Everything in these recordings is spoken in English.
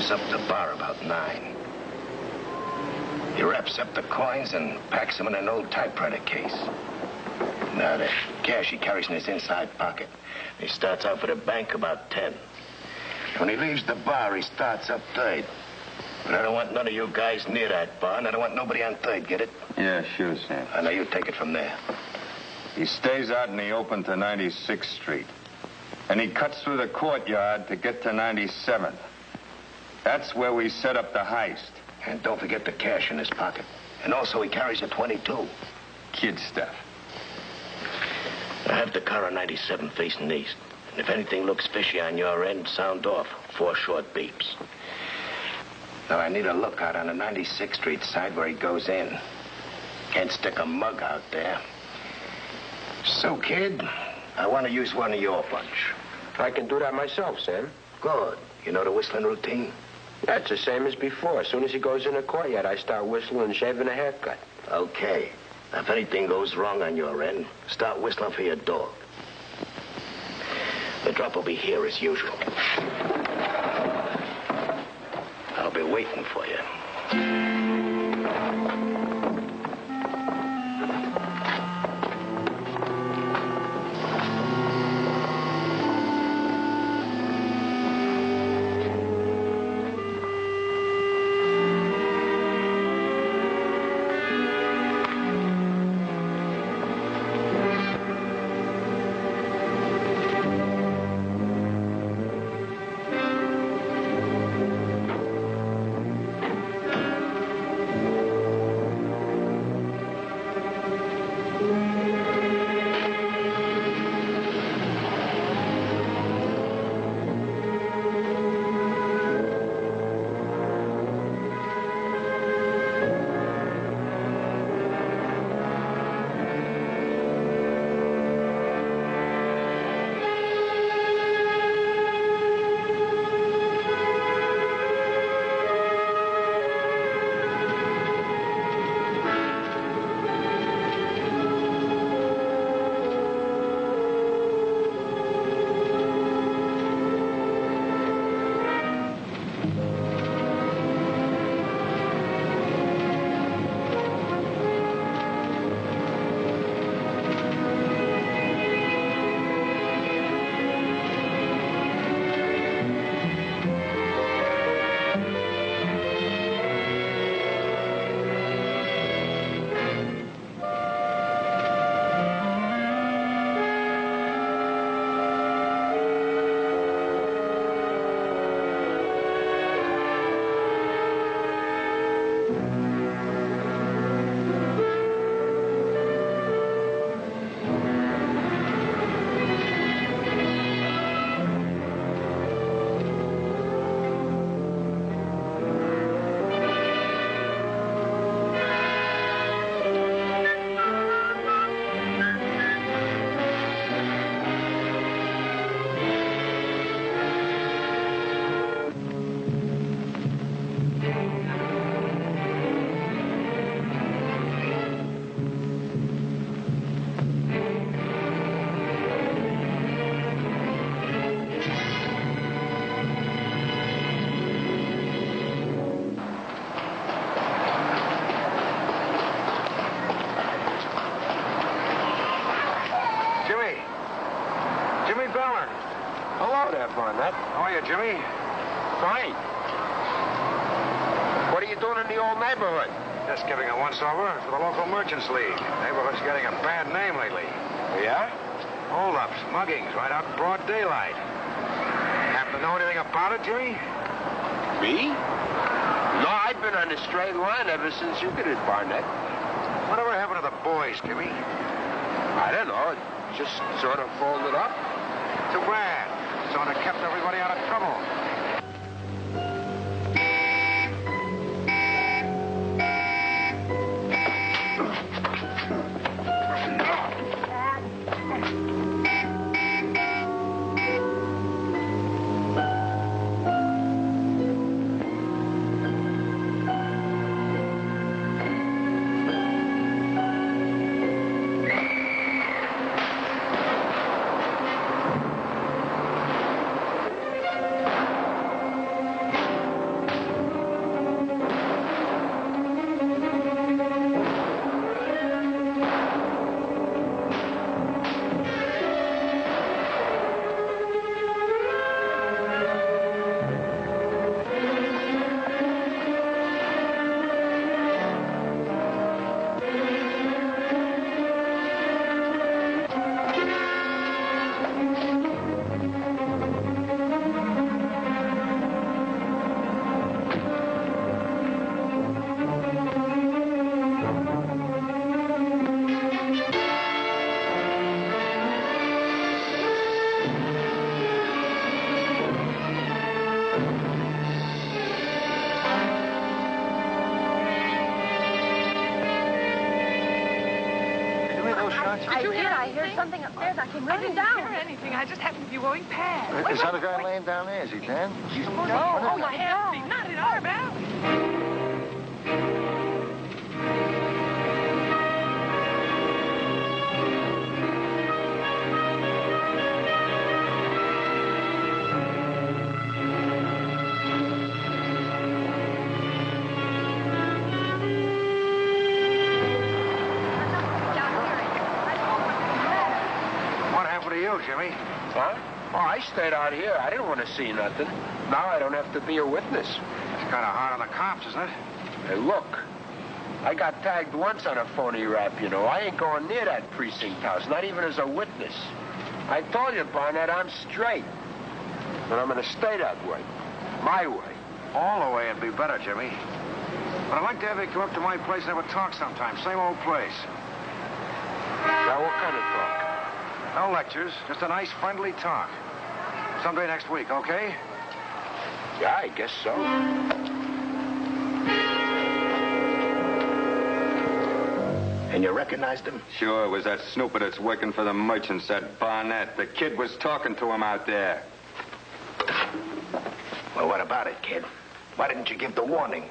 opens up the bar about 9. He wraps up the coins and packs them in an old typewriter case. Now, the cash he carries in his inside pocket. He starts out for the bank about 10. When he leaves the bar, he starts up 3rd. But I don't want none of you guys near that bar, and I don't want nobody on 3rd, get it? Yeah, sure, Sam. I know you take it from there. He stays out in the open to 96th Street. And he cuts through the courtyard to get to 97th. That's where we set up the heist. And don't forget the cash in his pocket. And also he carries a .22. Kid stuff. I have the car on 97 facing east. And if anything looks fishy on your end, sound off. 4 short beeps. Now, I need a lookout on the 96th Street side where he goes in. Can't stick a mug out there. So, kid, I want to use one of your bunch. I can do that myself, Sam. Good. You know the whistling routine? That's the same as before. As soon as he goes in the courtyard, I start whistling and shaving a haircut. Okay. Now, if anything goes wrong on your end, start whistling for your dog. The drop will be here as usual. I'll be waiting for you. How are you, Jimmy? Fine. What are you doing in the old neighborhood? Just giving a once-over for the local merchants league. Neighborhood's getting a bad name lately. Yeah? Hold-ups, muggings, right out in broad daylight. Happen to know anything about it, Jimmy? Me? No, I've been on a straight line ever since you got it, Barnett. Whatever happened to the boys, Jimmy? I don't know. It just sort of folded up. Too bad. Sort of kept everybody out of trouble. I did. I heard something upstairs. I came running down. I didn't hear anything. I just happened to be going past. Is that a guy laying down there? Is he dead? No, oh, my God. Not in our valley. Jimmy? Huh? Oh, I stayed out here. I didn't want to see nothing. Now I don't have to be a witness. It's kind of hard on the cops, isn't it? Hey, look. I got tagged once on a phony rap, you know. I ain't going near that precinct house, not even as a witness. I told you, Barnett, I'm straight. And I'm going to stay that way. My way. All the way would be better, Jimmy. But I'd like to have you come up to my place and have a talk sometime. Same old place. Now, what kind of talk? No lectures, just a nice, friendly talk. Someday next week, okay? Yeah, I guess so. And you recognized him? Sure, it was that snooper that's working for the merchants, that Barnett. The kid was talking to him out there. Well, what about it, kid? Why didn't you give the warning?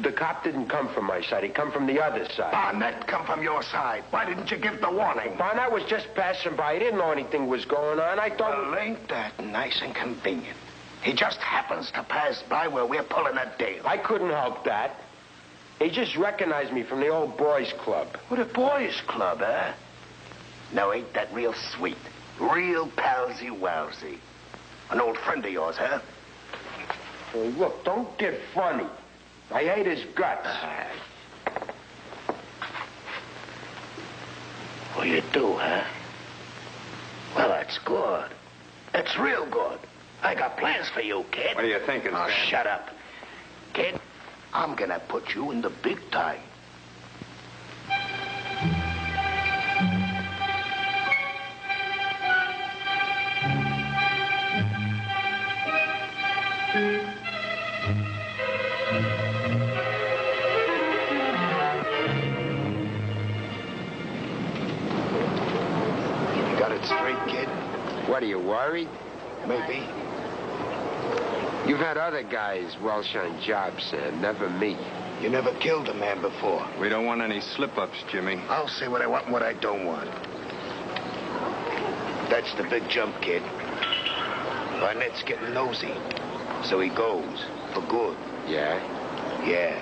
The cop didn't come from my side. He come from the other side. Barnett come from your side. Why didn't you give the warning? Barnett was just passing by. He didn't know anything was going on. I thought... Well, ain't that nice and convenient? He just happens to pass by where we're pulling a deal. I couldn't help that. He just recognized me from the old boys' club. What, a boys' club, huh? Now, ain't that real sweet? Real palsy-walsy. An old friend of yours, huh? Hey, look, don't get funny. I hate his guts. Well, you do, huh? Well, that's good. That's real good. I got plans for you, kid. What are you thinking, Oh, Sam? shut up. Kid, I'm gonna put you in the big time. Straight, kid? What, are you worried? Maybe. You've had other guys Welsh on jobs, Sam, never me. You never killed a man before. We don't want any slip-ups, Jimmy. I'll say what I want and what I don't want. That's the big jump, kid. Barnett's getting nosy. So he goes. For good. Yeah? Yeah.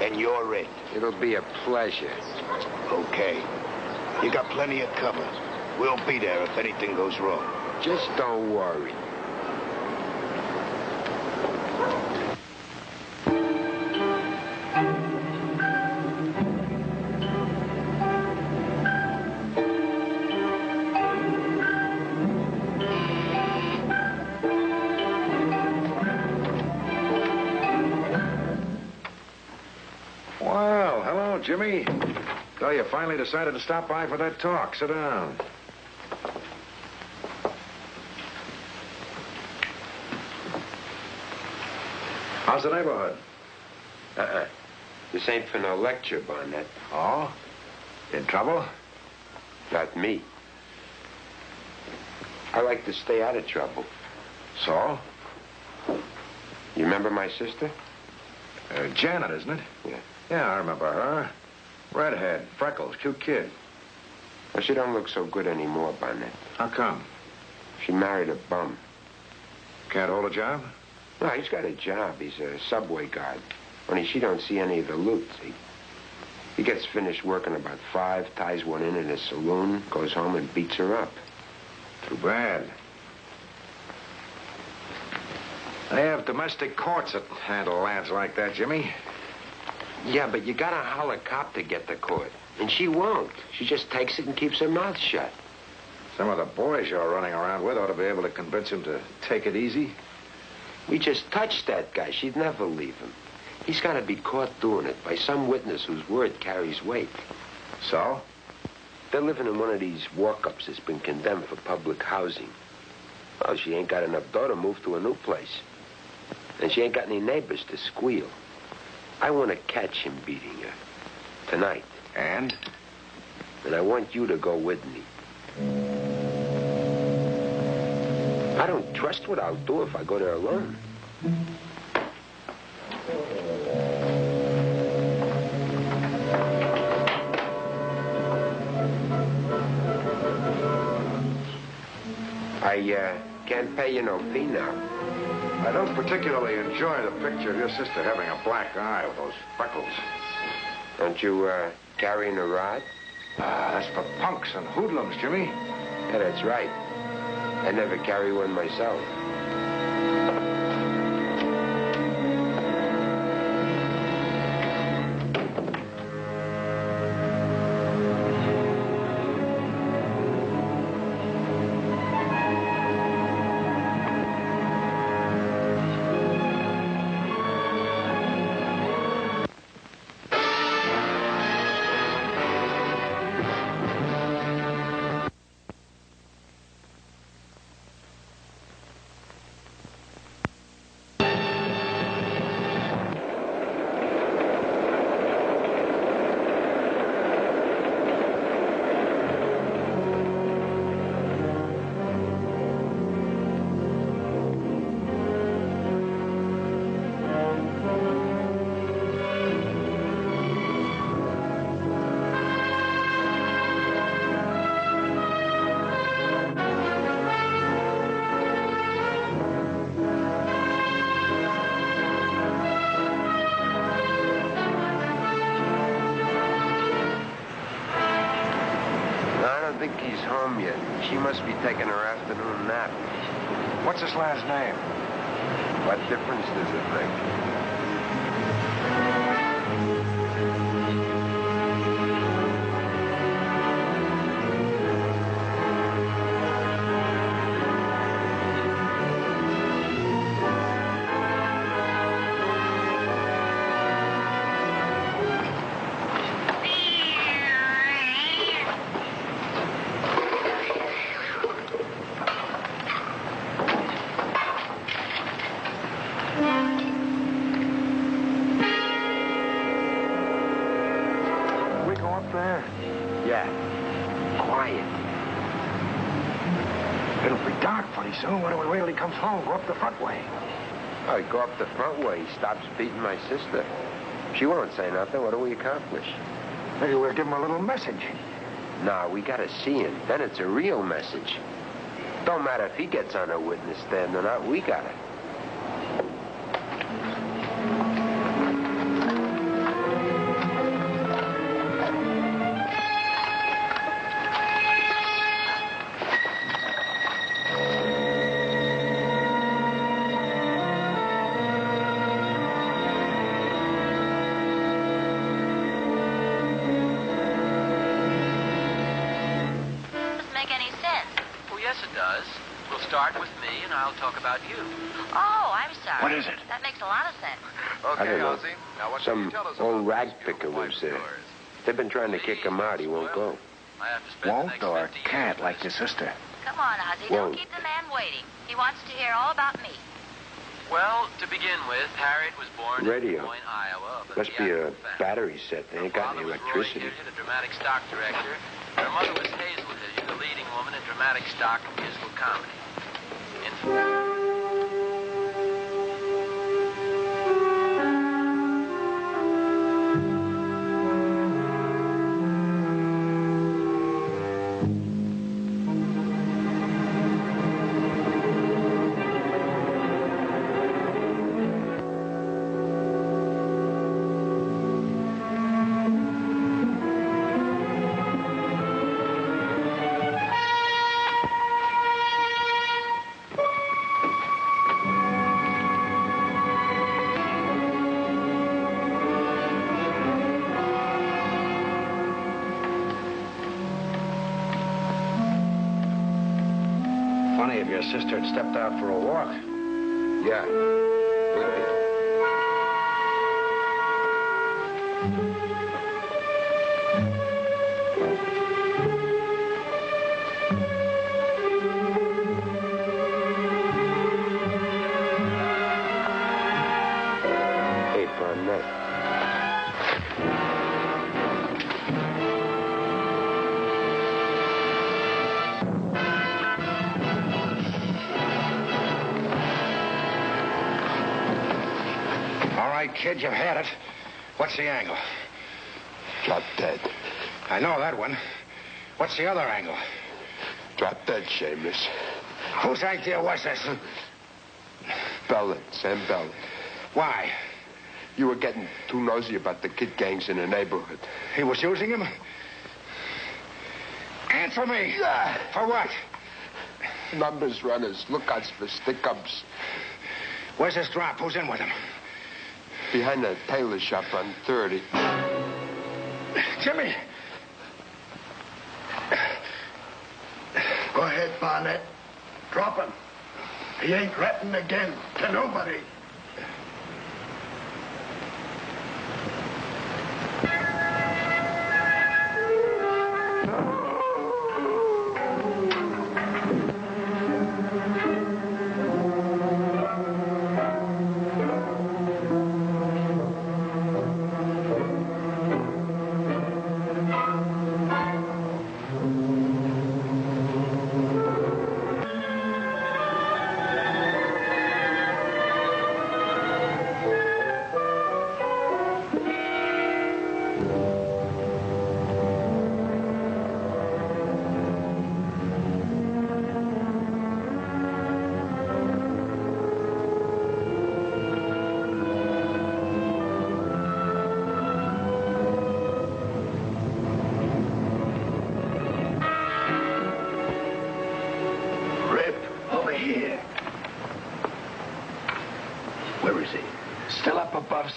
And you're it. It'll be a pleasure. Okay. You got plenty of cover. We'll be there if anything goes wrong. Just don't worry. Well, hello, Jimmy. So you finally decided to stop by for that talk. Sit down. How's the neighborhood? This ain't for no lecture, Barnett. Oh? In trouble? Not me. I like to stay out of trouble. So? You remember my sister? Janet, isn't it? Yeah. Yeah, I remember her. Redhead, freckles, cute kid. Well, she don't look so good anymore, Barnett. How come? She married a bum. Can't hold a job? No, he's got a job. He's a subway guard. Only she don't see any of the loot, see? He gets finished working about 5, ties one in a saloon, goes home and beats her up. Too bad. They have domestic courts that handle lads like that, Jimmy. Yeah, but you gotta holler cop to get to court. And she won't. She just takes it and keeps her mouth shut. Some of the boys you're running around with ought to be able to convince him to take it easy. We just touched that guy. She'd never leave him. He's got to be caught doing it by some witness whose word carries weight. So? They're living in one of these walk-ups that's been condemned for public housing. Well, she ain't got enough dough to move to a new place. And she ain't got any neighbors to squeal. I want to catch him beating her. Tonight. And? And I want you to go with me. I don't trust what I'll do if I go there alone. I can't pay you no fee now. I don't particularly enjoy the picture of your sister having a black eye with those freckles. Don't you carrying a rod? That's for punks and hoodlums, Jimmy. Yeah, that's right. I never carry one myself. She must be taking her afternoon nap. What's his last name? What difference does it make? Soon, when he really comes home, go up the front way. I go up the front way. He stops beating my sister. She won't say nothing. What do we accomplish? Maybe we'll give him a little message. Nah, we gotta see him. Then it's a real message. Don't matter if he gets on a witness stand or not. We got it. What is it? That makes a lot of sense. I don't know. Some old rag picker lives there. They've been trying to kick him out. He won't go. Won't or can't, like your sister? Come on, Ozzy. Don't keep the man waiting. He wants to hear all about me. Well, to begin with, Harriet was born in Des Moines, Iowa. Must be a battery set. They ain't got any electricity. Roy Hilliard, a dramatic stock director. Her mother was Hazel Hilliard, the leading woman in dramatic stock and musical comedy. Funny if your sister had stepped out for a walk. Yeah, would be. Hey, Barnett. right, kid. You've had it. What's the angle? Drop dead. I know that one. What's the other angle? Drop dead, Shameless. Whose idea was this? Bellet, Sam Bellet. Why? You were getting too nosy about the kid gangs in the neighborhood. He was using him? Answer me. For what? Numbers runners, lookouts for stick-ups. Where's this drop? Who's in with him? Behind the tailor shop on 30. Jimmy! Go ahead, Barnett. Drop him. He ain't ratting again to nobody.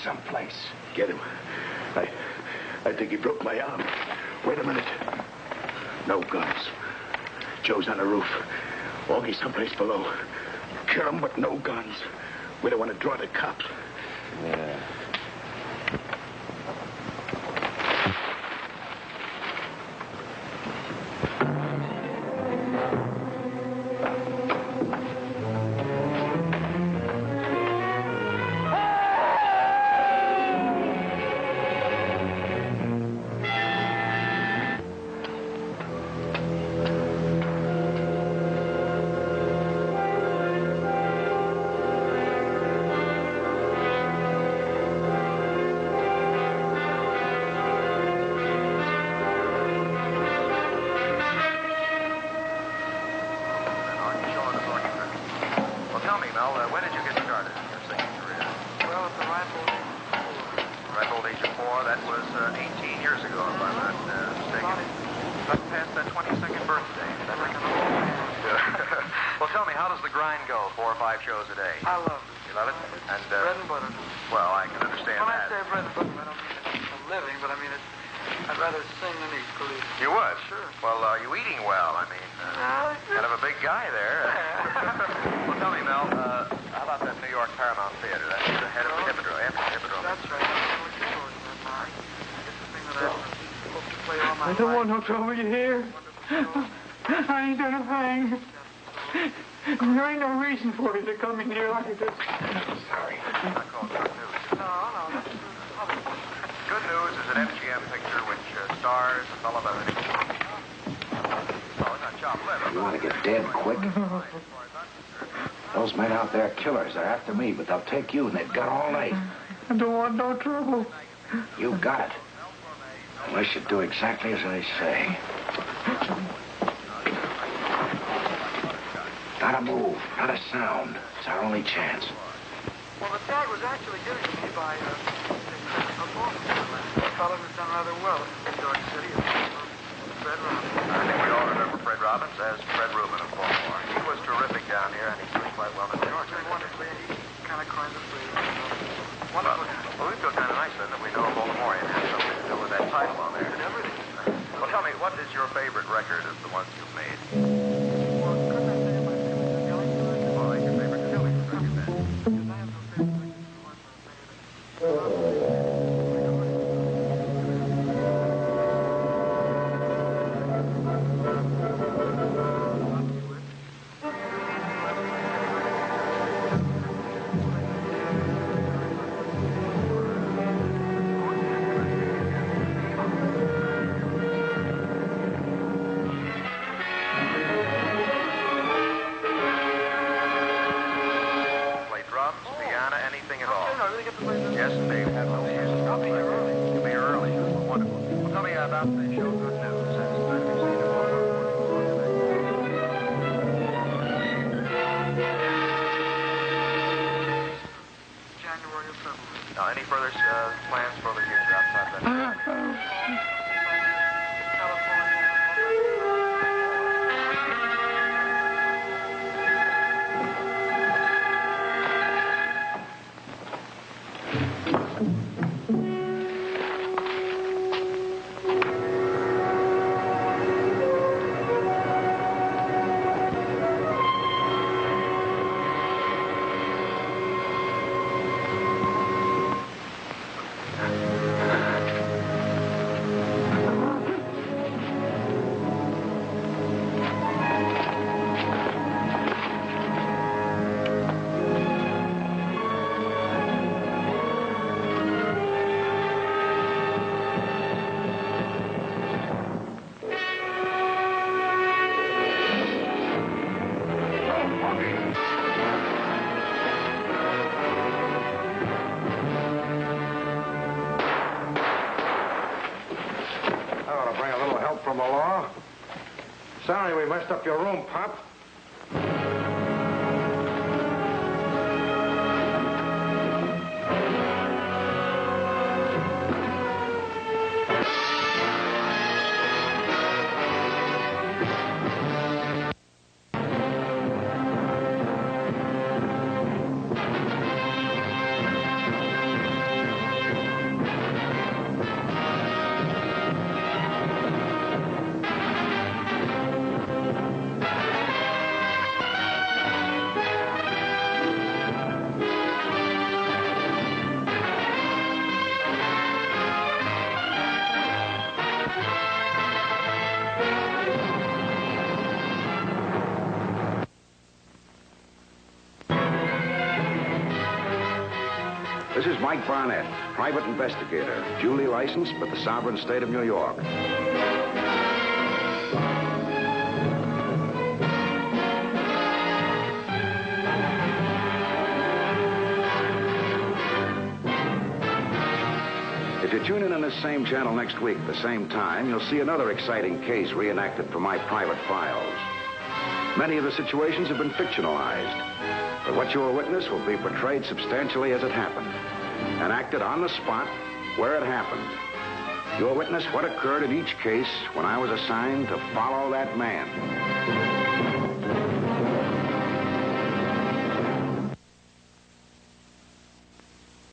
Someplace. Get him. I think he broke my arm. Wait a minute. No guns. Joe's on the roof. Augie's someplace below. Kill him, but no guns. We don't want to draw the cops. Yeah. Over you here. I ain't done a thing. There ain't no reason for you to come in here like this. Sorry. I called good news. No. Good news is an MGM picture which stars a fellow by the name of... Oh, it's not chopped liver. You want to get dead quick? Those men out there are killers. They're after me, but they'll take you, and they've got all night. I don't want no trouble. You got it. Unless you do exactly as I say. Not a move, not a sound. It's our only chance. Well, the tag was actually given to me by a fellow who's done rather well in New York City. Fred Robbins. I think we all remember Fred Robbins as Fred Rubin of Baltimore. He was terrific down here, and he's doing quite well in New York. Wonderfully, and he kind of coined the phrase. Wonderful. Well, we feel kind of nice then that we know a Baltimorean has something to do with that title on there. Everything. Well, tell me, what is your favorite record of the ones you've made? Well, couldn't I say my favorite Killing? Well, like your favorite Killing record then. Because I have no favorite record. The ones I've made. Sorry we messed up your room, Pop. This is Mike Barnett, private investigator, duly licensed with the sovereign state of New York. If you tune in on this same channel next week at the same time, you'll see another exciting case reenacted from my private files. Many of the situations have been fictionalized, but what you will witness will be portrayed substantially as it happened and acted on the spot where it happened. You'll witness what occurred in each case when I was assigned to follow that man.